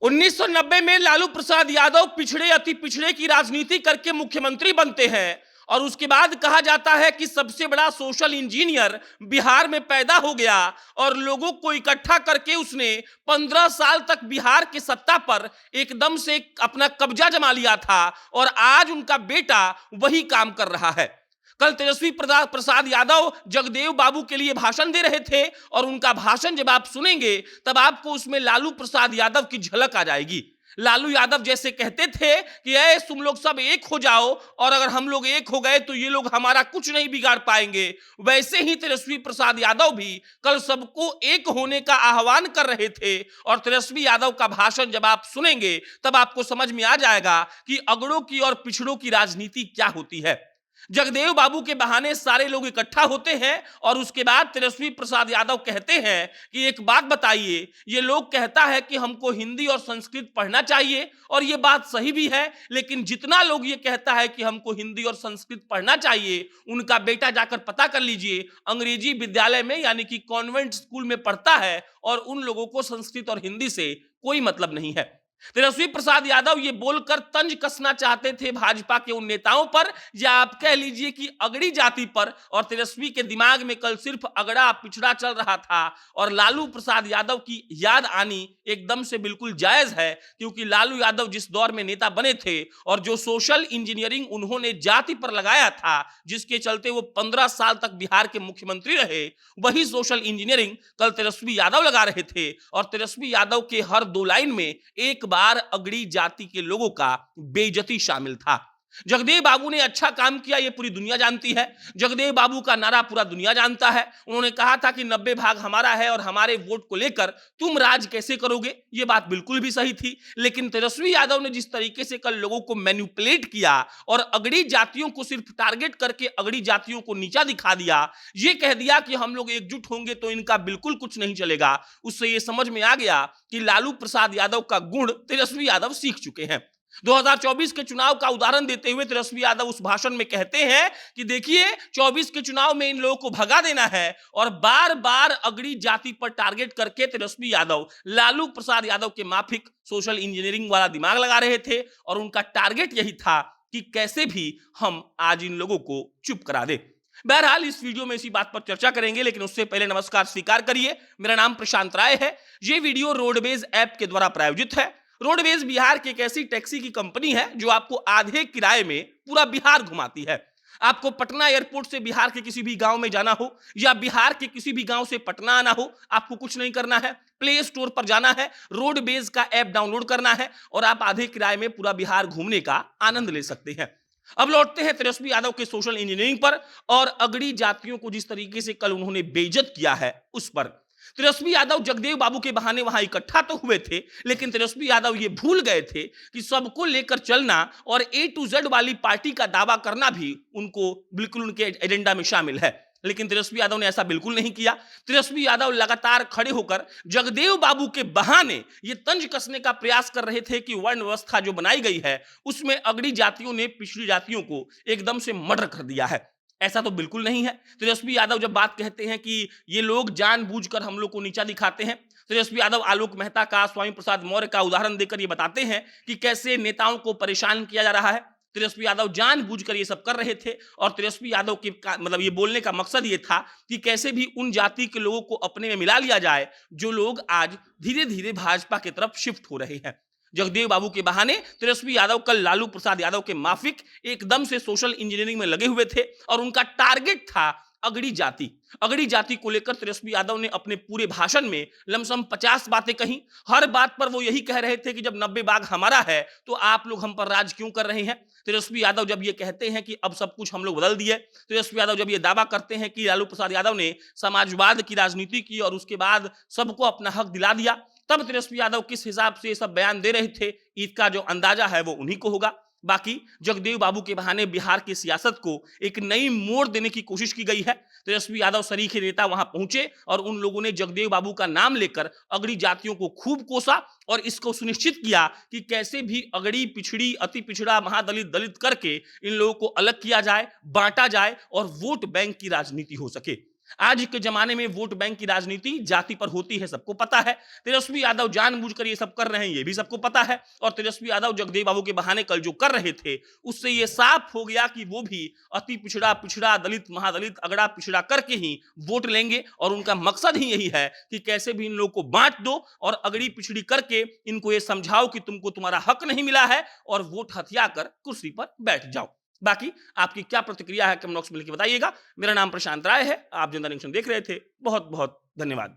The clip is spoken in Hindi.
1990 में लालू प्रसाद यादव पिछड़े अति पिछड़े की राजनीति करके मुख्यमंत्री बनते हैं और उसके बाद कहा जाता है कि सबसे बड़ा सोशल इंजीनियर बिहार में पैदा हो गया और लोगों को इकट्ठा करके उसने 15 साल तक बिहार के सत्ता पर एकदम से अपना कब्जा जमा लिया था और आज उनका बेटा वही काम कर रहा है। कल तेजस्वी प्रसाद यादव जगदेव बाबू के लिए भाषण दे रहे थे और उनका भाषण जब आप सुनेंगे तब आपको उसमें लालू प्रसाद यादव की झलक आ जाएगी। लालू यादव जैसे कहते थे कि ऐ तुम लोग सब एक हो जाओ और अगर हम लोग एक हो गए तो ये लोग हमारा कुछ नहीं बिगाड़ पाएंगे, वैसे ही तेजस्वी प्रसाद यादव भी कल सबको एक होने का आह्वान कर रहे थे। और तेजस्वी यादव का भाषण जब आप सुनेंगे तब आपको समझ में आ जाएगा कि अगड़ों की और पिछड़ों की राजनीति क्या होती है। जगदेव बाबू के बहाने सारे लोग इकट्ठा होते हैं और उसके बाद तेजस्वी प्रसाद यादव कहते हैं कि एक बात बताइए, ये लोग कहता है कि हमको हिंदी और संस्कृत पढ़ना चाहिए और ये बात सही भी है, लेकिन जितना लोग ये कहता है कि हमको हिंदी और संस्कृत पढ़ना चाहिए, उनका बेटा जाकर पता कर लीजिए अंग्रेजी विद्यालय में यानी कि कॉन्वेंट स्कूल में पढ़ता है और उन लोगों को संस्कृत और हिंदी से कोई मतलब नहीं है। तेजस्वी प्रसाद यादव ये बोलकर तंज कसना चाहते थे भाजपा के उन नेताओं पर या आप कह लीजिए कि अगड़ी जाति पर, और तेजस्वी के दिमाग में कल सिर्फ अगड़ा पिछड़ा चल रहा था और लालू प्रसाद यादव की याद आनी एकदम से बिल्कुल जायज है, क्योंकि लालू यादव जिस दौर में नेता बने थे और जो सोशल इंजीनियरिंग उन्होंने जाति पर लगाया था, जिसके चलते वो 15 साल तक बिहार के मुख्यमंत्री रहे, वही सोशल इंजीनियरिंग कल तेजस्वी यादव लगा रहे थे। और तेजस्वी यादव के हर दो लाइन में एक बार अगड़ी जाति के लोगों का बेइज्जती शामिल था। जगदेव बाबू ने अच्छा काम किया, ये पूरी दुनिया जानती है। जगदेव बाबू का नारा पूरा दुनिया जानता है। उन्होंने कहा था कि 90 भाग हमारा है और हमारे वोट को लेकर तुम राज कैसे करोगे, ये बात बिल्कुल भी सही थी। लेकिन तेजस्वी यादव ने जिस तरीके से कल लोगों को मैनिपुलेट किया और अगड़ी जातियों को सिर्फ टारगेट करके अगड़ी जातियों को नीचा दिखा दिया, ये कह दिया कि हम लोग एकजुट होंगे तो इनका बिल्कुल कुछ नहीं चलेगा, उससे ये समझ में आ गया कि लालू प्रसाद यादव का गुण तेजस्वी यादव सीख चुके हैं। 2024 के चुनाव का उदाहरण देते हुए तेजस्वी यादव उस भाषण में कहते हैं कि देखिए 24 के चुनाव में इन लोगों को भगा देना है और बार बार अगड़ी जाति पर टारगेट करके तेजस्वी यादव लालू प्रसाद यादव के माफिक सोशल इंजीनियरिंग वाला दिमाग लगा रहे थे और उनका टारगेट यही था कि कैसे भी हम आज इन लोगों को चुप करा दे। बहरहाल इस वीडियो में इसी बात पर चर्चा करेंगे, लेकिन उससे पहले नमस्कार स्वीकार करिए, मेरा नाम प्रशांत राय है। ये वीडियो रोडवेज ऐप के द्वारा प्रायोजित है। रोडवेज बिहार की एक ऐसी टैक्सी की कंपनी है जो आपको आधे किराए में पूरा बिहार घुमाती है। आपको पटना एयरपोर्ट से बिहार के किसी भी गांव में जाना हो या बिहार के किसी भी गांव से पटना आना हो, आपको कुछ नहीं करना है, प्ले स्टोर पर जाना है, रोडवेज का ऐप डाउनलोड करना है और आप आधे किराए में पूरा बिहार घूमने का आनंद ले सकते हैं। अब लौटते हैं तेजस्वी यादव के सोशल इंजीनियरिंग पर और अगड़ी जातियों को जिस तरीके से कल उन्होंने बेइज्जत किया है उस पर। तेजस्वी यादव जगदेव बाबू के बहाने वहां इकट्ठा तो हुए थे, लेकिन तेजस्वी यादव ये भूल गए थे कि सबको लेकर चलना और ए टू जेड वाली पार्टी का दावा करना भी उनको बिल्कुल उनके एजेंडा में शामिल है। लेकिन तेजस्वी यादव ने ऐसा बिल्कुल नहीं किया। तेजस्वी यादव लगातार खड़े होकर जगदेव बाबू के बहाने ये तंज कसने का प्रयास कर रहे थे कि वर्ण व्यवस्था जो बनाई गई है उसमें अगड़ी जातियों ने पिछड़ी जातियों को एकदम से मर्डर कर दिया है। ऐसा तो बिल्कुल नहीं है। तेजस्वी यादव जब बात कहते हैं कि ये लोग जानबूझकर हम लोग को नीचा दिखाते हैं, तेजस्वी यादव आलोक मेहता का, स्वामी प्रसाद मौर्य का उदाहरण देकर ये बताते हैं कि कैसे नेताओं को परेशान किया जा रहा है। तेजस्वी यादव जानबूझकर ये सब कर रहे थे और तेजस्वी यादव के मतलब ये बोलने का मकसद ये था कि कैसे भी उन जाति के लोगों को अपने में मिला लिया जाए जो लोग आज धीरे धीरे भाजपा की तरफ शिफ्ट हो रहे हैं। जगदेव बाबू के बहाने तेजस्वी यादव कल लालू प्रसाद यादव के माफिक एकदम से सोशल इंजीनियरिंग में लगे हुए थे और उनका टारगेट था अगड़ी जाति। अगड़ी जाति को लेकर तेजस्वी यादव ने अपने पूरे भाषण में लमसम 50 बातें कही। हर बात पर वो यही कह रहे थे कि जब 90 बाग हमारा है तो आप लोग हम पर राज क्यों कर रहे हैं। तेजस्वी यादव जब ये कहते हैं कि अब सब कुछ हम लोग बदल दिए, तेजस्वी यादव जब ये दावा करते हैं कि लालू प्रसाद यादव ने समाजवाद की राजनीति की और उसके बाद सबको अपना हक दिला दिया, तब तेजस्वी यादव किस हिसाब से ये सब बयान दे रहे थे, इसका जो अंदाजा है वो उन्हीं को होगा। बाकी जगदेव बाबू के बहाने बिहार की सियासत को एक नई मोड़ देने की कोशिश की गई है। तेजस्वी यादव सरीखे नेता वहां पहुंचे और उन लोगों ने जगदेव बाबू का नाम लेकर अगड़ी जातियों को खूब कोसा और इसको सुनिश्चित किया कि कैसे भी अगड़ी पिछड़ी अति पिछड़ा महादलित दलित करके इन लोगों को अलग किया जाए, बांटा जाए और वोट बैंक की राजनीति हो सके। आज के जमाने में वोट बैंक की राजनीति जाति पर होती है, सबको पता है। तेजस्वी यादव जानबूझकर ये सब कर रहे हैं, ये भी सबको पता है। और तेजस्वी यादव जगदेव बाबू के बहाने कल जो कर रहे थे, उससे ये साफ हो गया कि वो भी अति पिछड़ा, पिछड़ा, दलित, महादलित, अगड़ा पिछड़ा करके ही वोट लेंगे। और उनका मकसद ही यही है कि कैसे भी इन लोगों को बांट दो और अगड़ी पिछड़ी करके इनको ये समझाओ कि तुमको तुम्हारा हक नहीं मिला है और वोट हथिया कर कुर्सी पर बैठ जाओ। बाकी आपकी क्या प्रतिक्रिया है कमेंट बॉक्स में लिख के बताइएगा। मेरा नाम प्रशांत राय है, आप जनता जंक्शन देख रहे थे। बहुत बहुत धन्यवाद।